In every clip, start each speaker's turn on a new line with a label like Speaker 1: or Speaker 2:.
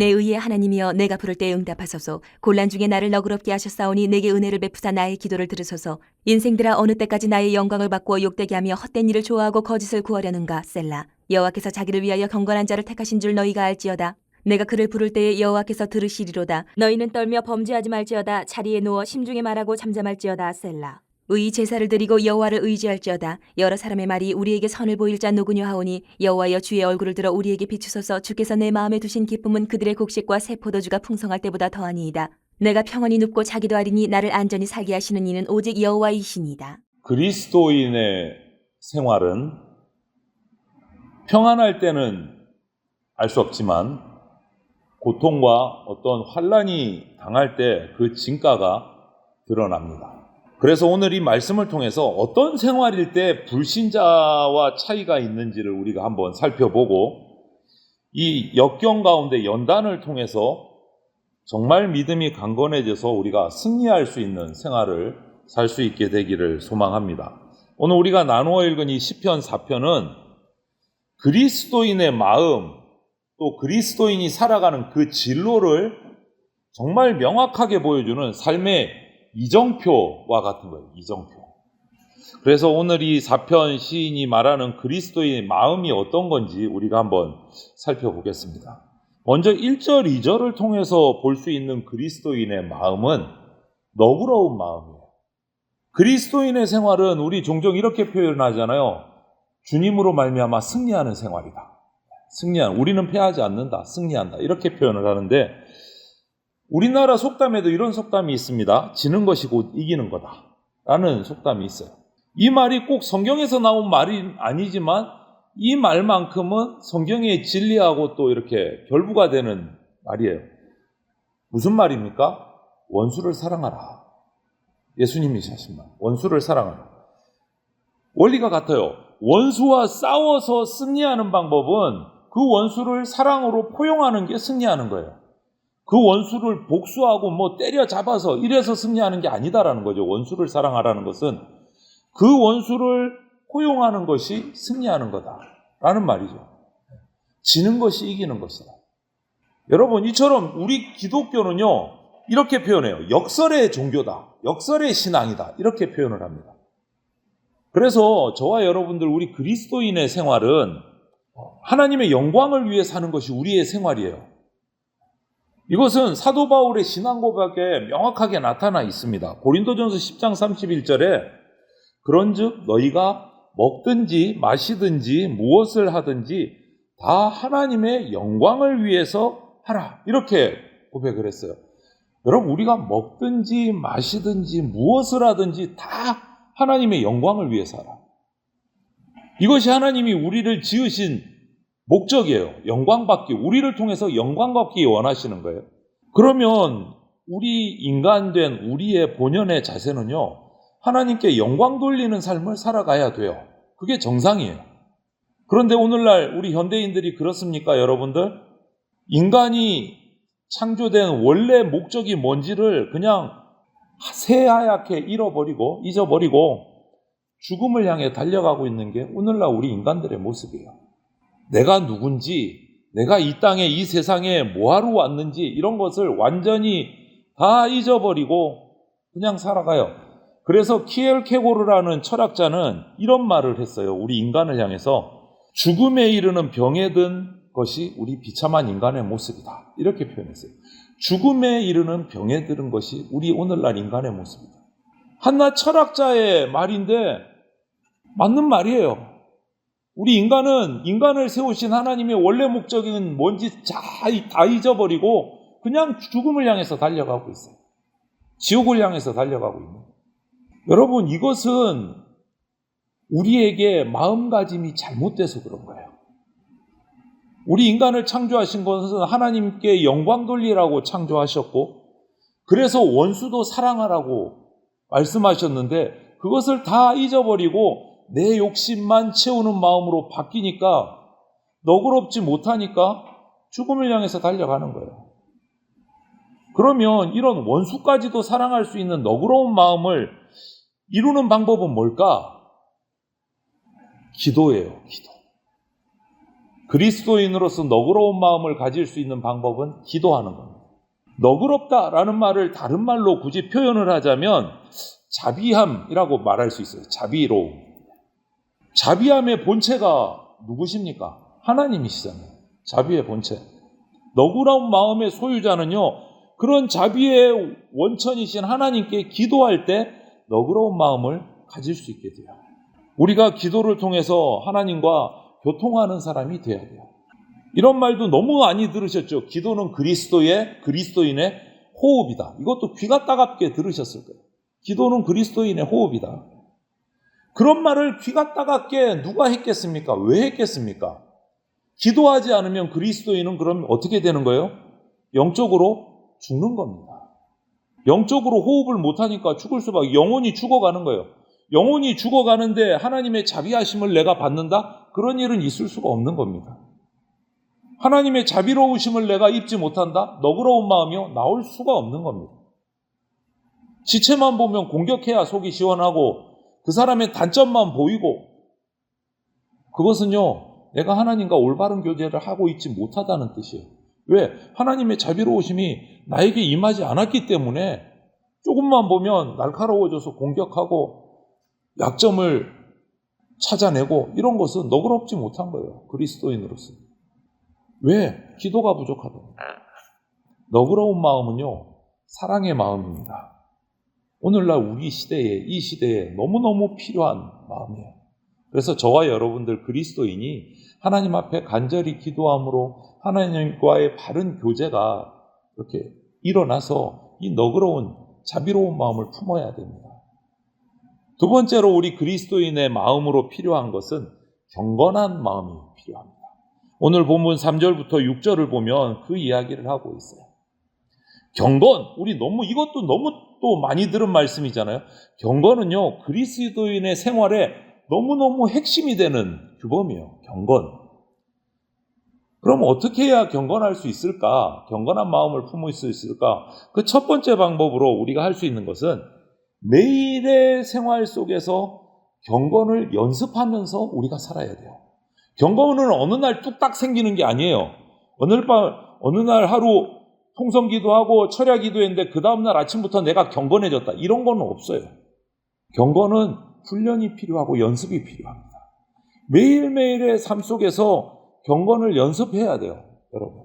Speaker 1: 내 의의 하나님이여 내가 부를 때 응답하소서. 곤란 중에 나를 너그럽게 하셨사오니 내게 은혜를 베푸사 나의 기도를 들으소서. 인생들아 어느 때까지 나의 영광을 바꾸어 욕되게 하며 헛된 일을 좋아하고 거짓을 구하려는가. 셀라. 여호와께서 자기를 위하여 경건한 자를 택하신 줄 너희가 알지어다. 내가 그를 부를 때에 여호와께서 들으시리로다. 너희는 떨며 범죄하지 말지어다. 자리에 누워 심중에 말하고 잠잠할지어다. 셀라. 의의 제사를 드리고 여호와를 의지할지어다. 여러 사람의 말이 우리에게 선을 보일 자 누구냐 하오니 여호와여 주의 얼굴을 들어 우리에게 비추소서. 주께서 내 마음에 두신 기쁨은 그들의 곡식과 새 포도주가 풍성할 때보다 더하니이다. 내가 평안히 눕고 자기도 하리니 나를 안전히 살게 하시는 이는 오직 여호와이시니이다.
Speaker 2: 그리스도인의 생활은 평안할 때는 알 수 없지만 고통과 어떤 환난이 당할 때 그 진가가 드러납니다. 그래서 오늘 이 말씀을 통해서 어떤 생활일 때 불신자와 차이가 있는지를 우리가 한번 살펴보고 이 역경 가운데 연단을 통해서 정말 믿음이 강건해져서 우리가 승리할 수 있는 생활을 살 수 있게 되기를 소망합니다. 오늘 우리가 나누어 읽은 이 시편 4편은 그리스도인의 마음 또 그리스도인이 살아가는 그 진로를 정말 명확하게 보여주는 삶의 이정표와 같은 거예요. 이정표. 그래서 오늘 이 4편 시인이 말하는 그리스도인의 마음이 어떤 건지 우리가 한번 살펴보겠습니다. 먼저 1절, 2절을 통해서 볼 수 있는 그리스도인의 마음은 너그러운 마음이에요. 그리스도인의 생활은 우리 종종 이렇게 표현하잖아요. 주님으로 말미암아 승리하는 생활이다. 우리는 패하지 않는다. 승리한다. 이렇게 표현을 하는데 우리나라 속담에도 이런 속담이 있습니다. 지는 것이 곧 이기는 거다 라는 속담이 있어요. 이 말이 꼭 성경에서 나온 말이 아니지만 이 말만큼은 성경의 진리하고 또 이렇게 결부가 되는 말이에요. 무슨 말입니까? 원수를 사랑하라. 예수님이 하신 말. 원수를 사랑하라. 원리가 같아요. 원수와 싸워서 승리하는 방법은 그 원수를 사랑으로 포용하는 게 승리하는 거예요. 그 원수를 복수하고 때려잡아서 이래서 승리하는 게 아니다라는 거죠. 원수를 사랑하라는 것은 그 원수를 포용하는 것이 승리하는 거다라는 말이죠. 지는 것이 이기는 것이다. 여러분, 이처럼 우리 기독교는요, 이렇게 표현해요. 역설의 종교다. 역설의 신앙이다. 이렇게 표현을 합니다. 그래서 저와 여러분들 우리 그리스도인의 생활은 하나님의 영광을 위해 사는 것이 우리의 생활이에요. 이것은 사도 바울의 신앙 고백에 명확하게 나타나 있습니다. 고린도전서 10장 31절에 그런즉 너희가 먹든지 마시든지 무엇을 하든지 다 하나님의 영광을 위해서 하라. 이렇게 고백을 했어요. 여러분, 우리가 먹든지 마시든지 무엇을 하든지 다 하나님의 영광을 위해서 하라. 이것이 하나님이 우리를 지으신 목적이에요. 영광받기, 우리를 통해서 영광받기 원하시는 거예요. 그러면 우리 인간된 우리의 본연의 자세는요, 하나님께 영광 돌리는 삶을 살아가야 돼요. 그게 정상이에요. 그런데 오늘날 우리 현대인들이 그렇습니까, 여러분들? 인간이 창조된 원래 목적이 뭔지를 그냥 새하얗게 잊어버리고 죽음을 향해 달려가고 있는 게 오늘날 우리 인간들의 모습이에요. 내가 누군지, 내가 이 땅에 이 세상에 뭐하러 왔는지 이런 것을 완전히 다 잊어버리고 그냥 살아가요. 그래서 키엘케고르라는 철학자는 이런 말을 했어요. 우리 인간을 향해서 죽음에 이르는 병에 든 것이 우리 비참한 인간의 모습이다. 이렇게 표현했어요. 죽음에 이르는 병에 들은 것이 우리 오늘날 인간의 모습이다. 한낱 철학자의 말인데 맞는 말이에요. 우리 인간은 인간을 세우신 하나님의 원래 목적은 뭔지 다 잊어버리고 그냥 죽음을 향해서 달려가고 있어요. 지옥을 향해서 달려가고 있는 거예요. 여러분, 이것은 우리에게 마음가짐이 잘못돼서 그런 거예요. 우리 인간을 창조하신 것은 하나님께 영광 돌리라고 창조하셨고 그래서 원수도 사랑하라고 말씀하셨는데 그것을 다 잊어버리고 내 욕심만 채우는 마음으로 바뀌니까 너그럽지 못하니까 죽음을 향해서 달려가는 거예요. 그러면 이런 원수까지도 사랑할 수 있는 너그러운 마음을 이루는 방법은 뭘까? 기도예요, 기도. 그리스도인으로서 너그러운 마음을 가질 수 있는 방법은 기도하는 겁니다. 너그럽다라는 말을 다른 말로 굳이 표현을 하자면 자비함이라고 말할 수 있어요. 자비로움. 자비함의 본체가 누구십니까? 하나님이시잖아요. 자비의 본체. 너그러운 마음의 소유자는요, 그런 자비의 원천이신 하나님께 기도할 때 너그러운 마음을 가질 수 있게 돼요. 우리가 기도를 통해서 하나님과 교통하는 사람이 돼야 돼요. 이런 말도 너무 많이 들으셨죠? 기도는 그리스도인의 호흡이다. 이것도 귀가 따갑게 들으셨을 거예요. 기도는 그리스도인의 호흡이다. 그런 말을 귀가 따갑게 누가 했겠습니까? 왜 했겠습니까? 기도하지 않으면 그리스도인은 그럼 어떻게 되는 거예요? 영적으로 죽는 겁니다. 영적으로 호흡을 못하니까 죽을 수밖에, 영혼이 죽어가는 거예요. 영혼이 죽어가는데 하나님의 자비하심을 내가 받는다? 그런 일은 있을 수가 없는 겁니다. 하나님의 자비로우심을 내가 입지 못한다? 너그러운 마음이요? 나올 수가 없는 겁니다. 지체만 보면 공격해야 속이 시원하고 그 사람의 단점만 보이고, 그것은요, 내가 하나님과 올바른 교제를 하고 있지 못하다는 뜻이에요. 왜? 하나님의 자비로우심이 나에게 임하지 않았기 때문에 조금만 보면 날카로워져서 공격하고 약점을 찾아내고, 이런 것은 너그럽지 못한 거예요. 그리스도인으로서. 왜? 기도가 부족하다. 너그러운 마음은요, 사랑의 마음입니다. 오늘날 우리 시대에, 이 시대에 너무너무 필요한 마음이에요. 그래서 저와 여러분들 그리스도인이 하나님 앞에 간절히 기도함으로 하나님과의 바른 교제가 이렇게 일어나서 이 너그러운 자비로운 마음을 품어야 됩니다. 두 번째로 우리 그리스도인의 마음으로 필요한 것은 경건한 마음이 필요합니다. 오늘 본문 3절부터 6절을 보면 그 이야기를 하고 있어요. 경건, 이것도 너무 또 많이 들은 말씀이잖아요. 경건은요, 그리스도인의 생활에 너무너무 핵심이 되는 규범이에요. 경건. 그럼 어떻게 해야 경건할 수 있을까? 경건한 마음을 품을 수 있을까? 그 첫 번째 방법으로 우리가 할 수 있는 것은 매일의 생활 속에서 경건을 연습하면서 우리가 살아야 돼요. 경건은 어느 날 뚝딱 생기는 게 아니에요. 어느 날 하루 통성기도하고 철야기도했는데 그 다음날 아침부터 내가 경건해졌다. 이런 건 없어요. 경건은 훈련이 필요하고 연습이 필요합니다. 매일매일의 삶 속에서 경건을 연습해야 돼요, 여러분.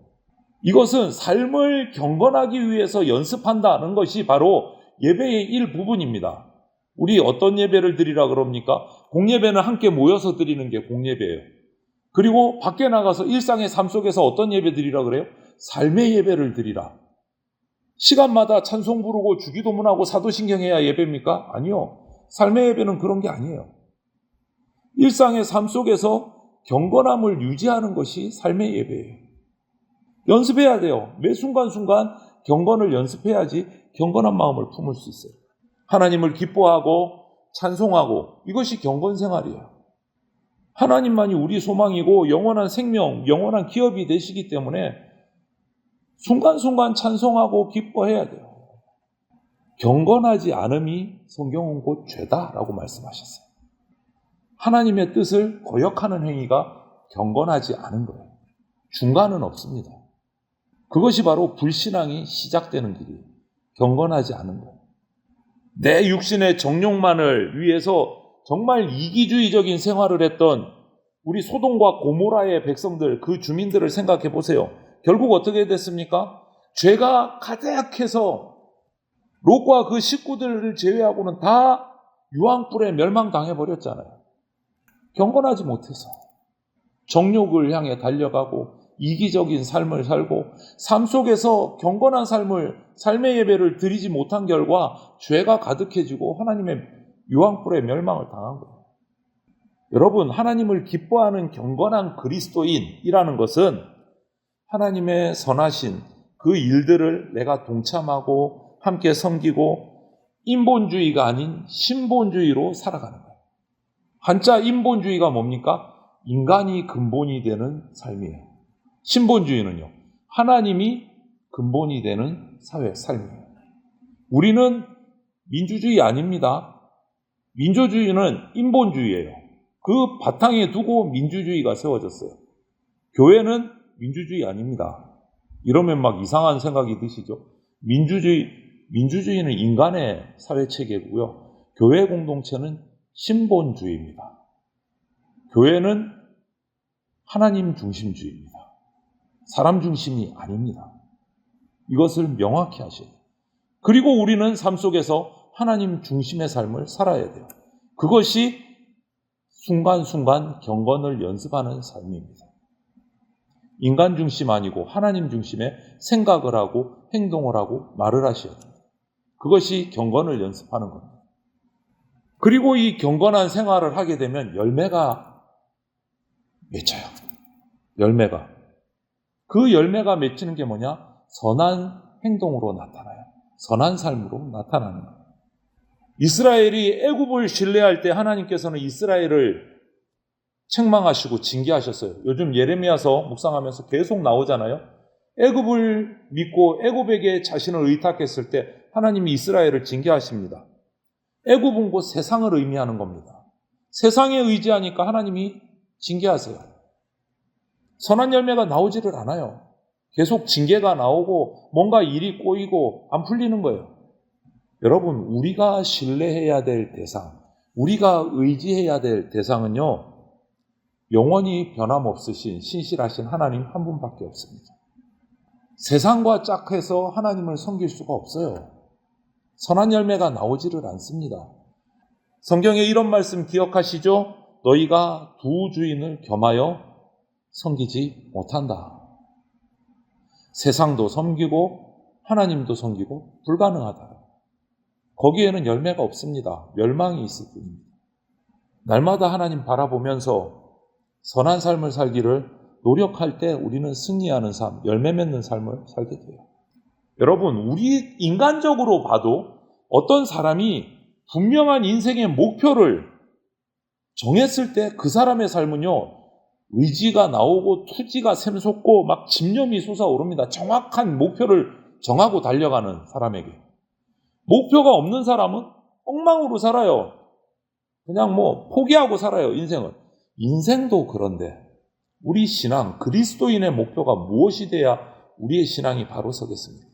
Speaker 2: 이것은 삶을 경건하기 위해서 연습한다는 것이 바로 예배의 일부분입니다. 우리 어떤 예배를 드리라 그럽니까? 공예배는 함께 모여서 드리는 게 공예배예요. 그리고 밖에 나가서 일상의 삶 속에서 어떤 예배 드리라 그래요? 삶의 예배를 드리라. 시간마다 찬송 부르고 주기도문하고 사도신경해야 예배입니까? 아니요. 삶의 예배는 그런 게 아니에요. 일상의 삶 속에서 경건함을 유지하는 것이 삶의 예배예요. 연습해야 돼요. 매 순간순간 경건을 연습해야지 경건한 마음을 품을 수 있어요. 하나님을 기뻐하고 찬송하고, 이것이 경건 생활이에요. 하나님만이 우리 소망이고 영원한 생명, 영원한 기업이 되시기 때문에 순간순간 찬송하고 기뻐해야 돼요. 경건하지 않음이 성경은 곧 죄다라고 말씀하셨어요. 하나님의 뜻을 거역하는 행위가 경건하지 않은 거예요. 중간은 없습니다. 그것이 바로 불신앙이 시작되는 길이에요. 경건하지 않은 거예요. 내 육신의 정욕만을 위해서 정말 이기주의적인 생활을 했던 우리 소돔과 고모라의 백성들, 그 주민들을 생각해 보세요. 결국 어떻게 됐습니까? 죄가 가득해서 롯과 그 식구들을 제외하고는 다 유황불에 멸망당해버렸잖아요. 경건하지 못해서 정욕을 향해 달려가고 이기적인 삶을 살고 삶 속에서 경건한 삶의 예배를 드리지 못한 결과 죄가 가득해지고 하나님의 유황불에 멸망을 당한 거예요. 여러분, 하나님을 기뻐하는 경건한 그리스도인이라는 것은 하나님의 선하신 그 일들을 내가 동참하고 함께 섬기고 인본주의가 아닌 신본주의로 살아가는 거예요. 한자 인본주의가 뭡니까? 인간이 근본이 되는 삶이에요. 신본주의는요, 하나님이 근본이 되는 삶이에요. 우리는 민주주의 아닙니다. 민주주의는 인본주의예요. 그 바탕에 두고 민주주의가 세워졌어요. 교회는 민주주의 아닙니다. 이러면 막 이상한 생각이 드시죠? 민주주의는 인간의 사회체계고요. 교회 공동체는 신본주의입니다. 교회는 하나님 중심주의입니다. 사람 중심이 아닙니다. 이것을 명확히 하셔야 돼요. 그리고 우리는 삶 속에서 하나님 중심의 삶을 살아야 돼요. 그것이 순간순간 경건을 연습하는 삶입니다. 인간 중심 아니고 하나님 중심의 생각을 하고 행동을 하고 말을 하셔야 돼요. 그것이 경건을 연습하는 겁니다. 그리고 이 경건한 생활을 하게 되면 열매가 맺혀요. 열매가. 그 열매가 맺히는 게 뭐냐? 선한 행동으로 나타나요. 선한 삶으로 나타나는 거예요. 이스라엘이 애굽을 신뢰할 때 하나님께서는 이스라엘을 책망하시고 징계하셨어요. 요즘 예레미야서 묵상하면서 계속 나오잖아요. 애굽을 믿고 애굽에게 자신을 의탁했을 때 하나님이 이스라엘을 징계하십니다. 애굽은 곧 세상을 의미하는 겁니다. 세상에 의지하니까 하나님이 징계하세요. 선한 열매가 나오지를 않아요. 계속 징계가 나오고 뭔가 일이 꼬이고 안 풀리는 거예요. 여러분, 우리가 신뢰해야 될 대상, 우리가 의지해야 될 대상은요, 영원히 변함없으신 신실하신 하나님 한 분밖에 없습니다. 세상과 짝해서 하나님을 섬길 수가 없어요. 선한 열매가 나오지를 않습니다. 성경에 이런 말씀 기억하시죠? 너희가 두 주인을 겸하여 섬기지 못한다. 세상도 섬기고 하나님도 섬기고 불가능하다. 거기에는 열매가 없습니다. 멸망이 있을 뿐입니다. 날마다 하나님 바라보면서 선한 삶을 살기를 노력할 때 우리는 승리하는 삶, 열매 맺는 삶을 살게 돼요. 여러분, 우리 인간적으로 봐도 어떤 사람이 분명한 인생의 목표를 정했을 때 그 사람의 삶은요, 의지가 나오고 투지가 샘솟고 막 집념이 솟아오릅니다. 정확한 목표를 정하고 달려가는 사람에게. 목표가 없는 사람은 엉망으로 살아요. 그냥 포기하고 살아요, 인생을. 인생도 그런데 우리 신앙, 그리스도인의 목표가 무엇이 돼야 우리의 신앙이 바로 서겠습니까?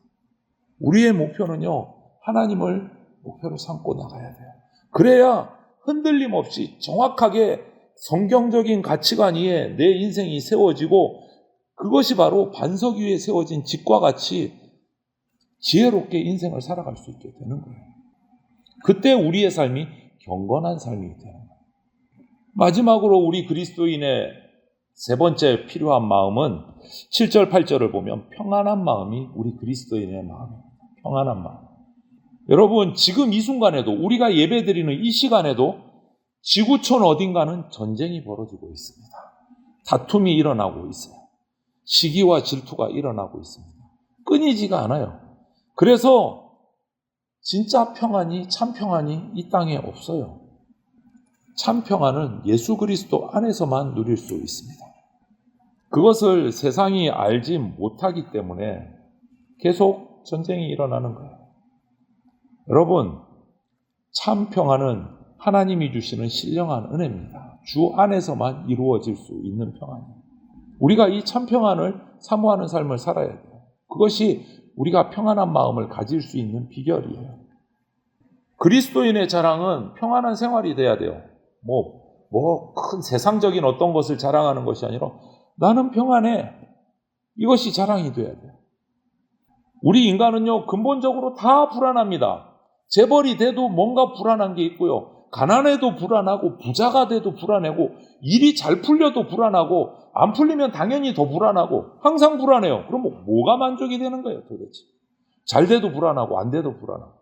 Speaker 2: 우리의 목표는요, 하나님을 목표로 삼고 나가야 돼요. 그래야 흔들림 없이 정확하게 성경적인 가치관 위에 내 인생이 세워지고 그것이 바로 반석 위에 세워진 집과 같이 지혜롭게 인생을 살아갈 수 있게 되는 거예요. 그때 우리의 삶이 경건한 삶이 되는 거예요. 마지막으로 우리 그리스도인의 세 번째 필요한 마음은 7절, 8절을 보면 평안한 마음이 우리 그리스도인의 마음입니다. 평안한 마음. 여러분, 지금 이 순간에도 우리가 예배드리는 이 시간에도 지구촌 어딘가는 전쟁이 벌어지고 있습니다. 다툼이 일어나고 있어요. 시기와 질투가 일어나고 있습니다. 끊이지가 않아요. 그래서 진짜 평안이, 참 평안이 이 땅에 없어요. 참 평안은 예수 그리스도 안에서만 누릴 수 있습니다. 그것을 세상이 알지 못하기 때문에 계속 전쟁이 일어나는 거예요. 여러분, 참 평안은 하나님이 주시는 신령한 은혜입니다. 주 안에서만 이루어질 수 있는 평안이에요. 우리가 이 참 평안을 사모하는 삶을 살아야 돼요. 그것이 우리가 평안한 마음을 가질 수 있는 비결이에요. 그리스도인의 자랑은 평안한 생활이 돼야 돼요. 큰 세상적인 어떤 것을 자랑하는 것이 아니라 나는 평안해. 이것이 자랑이 돼야 돼요. 우리 인간은요, 근본적으로 다 불안합니다. 재벌이 돼도 뭔가 불안한 게 있고요. 가난해도 불안하고 부자가 돼도 불안하고 일이 잘 풀려도 불안하고 안 풀리면 당연히 더 불안하고 항상 불안해요. 그럼 뭐가 만족이 되는 거예요, 도대체? 잘 돼도 불안하고 안 돼도 불안하고.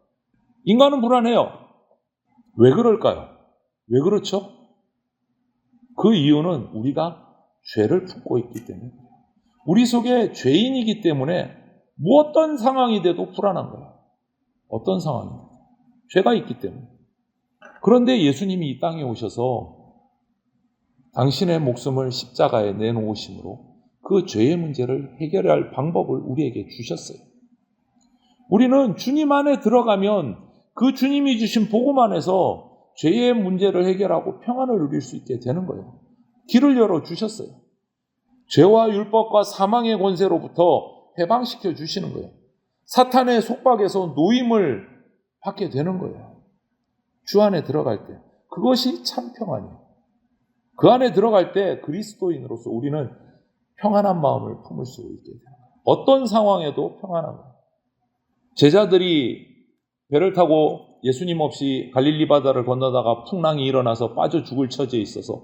Speaker 2: 인간은 불안해요. 왜 그럴까요? 왜 그렇죠? 그 이유는 우리가 죄를 품고 있기 때문에. 우리 속에 죄인이기 때문에 어떤 상황이 돼도 불안한 거예요. 어떤 상황이든. 죄가 있기 때문에. 그런데 예수님이 이 땅에 오셔서 당신의 목숨을 십자가에 내놓으심으로 그 죄의 문제를 해결할 방법을 우리에게 주셨어요. 우리는 주님 안에 들어가면 그 주님이 주신 복음 안에서 죄의 문제를 해결하고 평안을 누릴 수 있게 되는 거예요. 길을 열어주셨어요. 죄와 율법과 사망의 권세로부터 해방시켜 주시는 거예요. 사탄의 속박에서 노임을 받게 되는 거예요. 주 안에 들어갈 때. 그것이 참 평안이에요. 그 안에 들어갈 때 그리스도인으로서 우리는 평안한 마음을 품을 수 있게 돼요. 어떤 상황에도 평안한 거예요. 제자들이 배를 타고 예수님 없이 갈릴리 바다를 건너다가 풍랑이 일어나서 빠져 죽을 처지에 있어서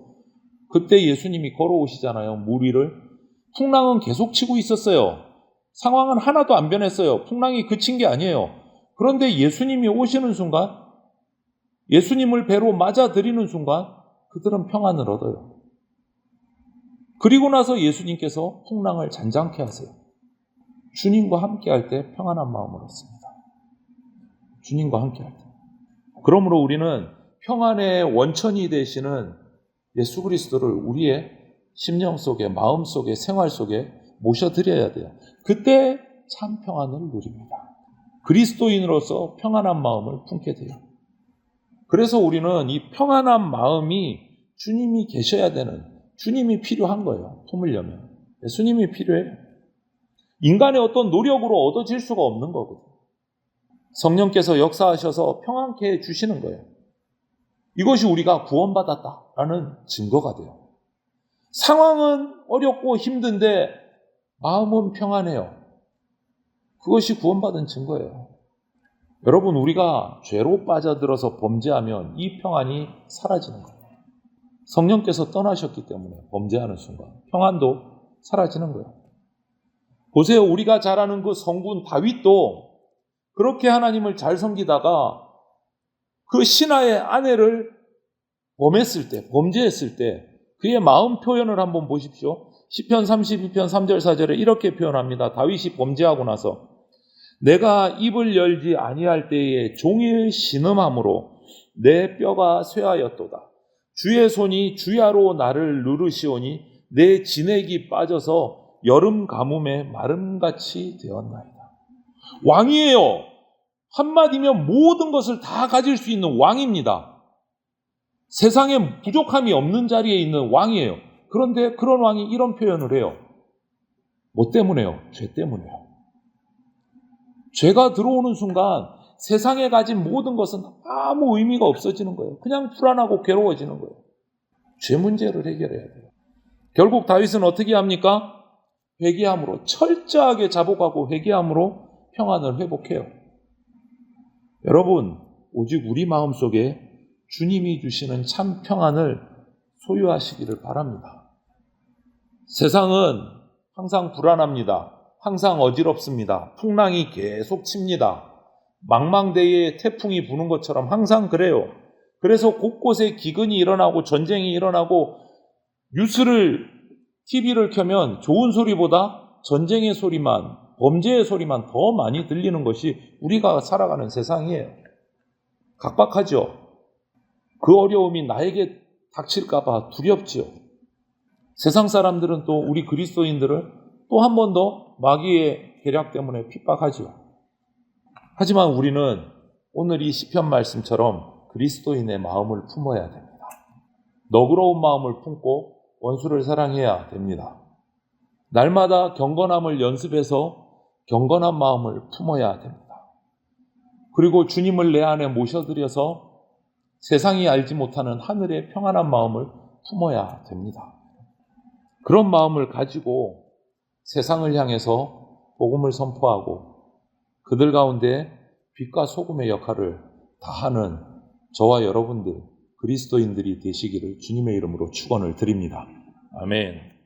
Speaker 2: 그때 예수님이 걸어오시잖아요. 물 위를. 풍랑은 계속 치고 있었어요. 상황은 하나도 안 변했어요. 풍랑이 그친 게 아니에요. 그런데 예수님이 오시는 순간, 예수님을 배로 맞아들이는 순간 그들은 평안을 얻어요. 그리고 나서 예수님께서 풍랑을 잔잔케 하세요. 주님과 함께 할 때 평안한 마음을 얻습니다. 주님과 함께 할 때. 그러므로 우리는 평안의 원천이 되시는 예수 그리스도를 우리의 심령 속에, 마음 속에, 생활 속에 모셔드려야 돼요. 그때 참 평안을 누립니다. 그리스도인으로서 평안한 마음을 품게 돼요. 그래서 우리는 이 평안한 마음이 주님이 계셔야 되는, 주님이 필요한 거예요. 품으려면. 예수님이 필요해요. 인간의 어떤 노력으로 얻어질 수가 없는 거거든요. 성령께서 역사하셔서 평안케 해주시는 거예요. 이것이 우리가 구원받았다라는 증거가 돼요. 상황은 어렵고 힘든데 마음은 평안해요. 그것이 구원받은 증거예요. 여러분, 우리가 죄로 빠져들어서 범죄하면 이 평안이 사라지는 거예요. 성령께서 떠나셨기 때문에 범죄하는 순간 평안도 사라지는 거예요. 보세요. 우리가 잘 아는 그 성군 다윗도 그렇게 하나님을 잘 섬기다가 그 신하의 아내를 범했을 때, 범죄했을 때 그의 마음 표현을 한번 보십시오. 시편 32편 3절 4절에 이렇게 표현합니다. 다윗이 범죄하고 나서 내가 입을 열지 아니할 때에 종일 신음함으로 내 뼈가 쇠하였도다. 주의 손이 주야로 나를 누르시오니 내 진액이 빠져서 여름 가뭄에 마름같이 되었나이다. 왕이에요. 한마디면 모든 것을 다 가질 수 있는 왕입니다. 세상에 부족함이 없는 자리에 있는 왕이에요. 그런데 그런 왕이 이런 표현을 해요. 뭐 때문에요? 죄 때문에요. 죄가 들어오는 순간 세상에 가진 모든 것은 아무 의미가 없어지는 거예요. 그냥 불안하고 괴로워지는 거예요. 죄 문제를 해결해야 돼요. 결국 다윗은 어떻게 합니까? 회개함으로, 철저하게 자복하고 회개함으로 평안을 회복해요. 여러분, 오직 우리 마음속에 주님이 주시는 참 평안을 소유하시기를 바랍니다. 세상은 항상 불안합니다. 항상 어지럽습니다. 풍랑이 계속 칩니다. 망망대해에 태풍이 부는 것처럼 항상 그래요. 그래서 곳곳에 기근이 일어나고 전쟁이 일어나고 TV를 켜면 좋은 소리보다 전쟁의 소리만, 범죄의 소리만 더 많이 들리는 것이 우리가 살아가는 세상이에요. 각박하죠. 그 어려움이 나에게 닥칠까 봐 두렵지요. 세상 사람들은 또 우리 그리스도인들을 또 한 번 더 마귀의 계략 때문에 핍박하지요. 하지만 우리는 오늘 이 시편 말씀처럼 그리스도인의 마음을 품어야 됩니다. 너그러운 마음을 품고 원수를 사랑해야 됩니다. 날마다 경건함을 연습해서 경건한 마음을 품어야 됩니다. 그리고 주님을 내 안에 모셔드려서 세상이 알지 못하는 하늘의 평안한 마음을 품어야 됩니다. 그런 마음을 가지고 세상을 향해서 복음을 선포하고 그들 가운데 빛과 소금의 역할을 다하는 저와 여러분들 그리스도인들이 되시기를 주님의 이름으로 축원을 드립니다. 아멘.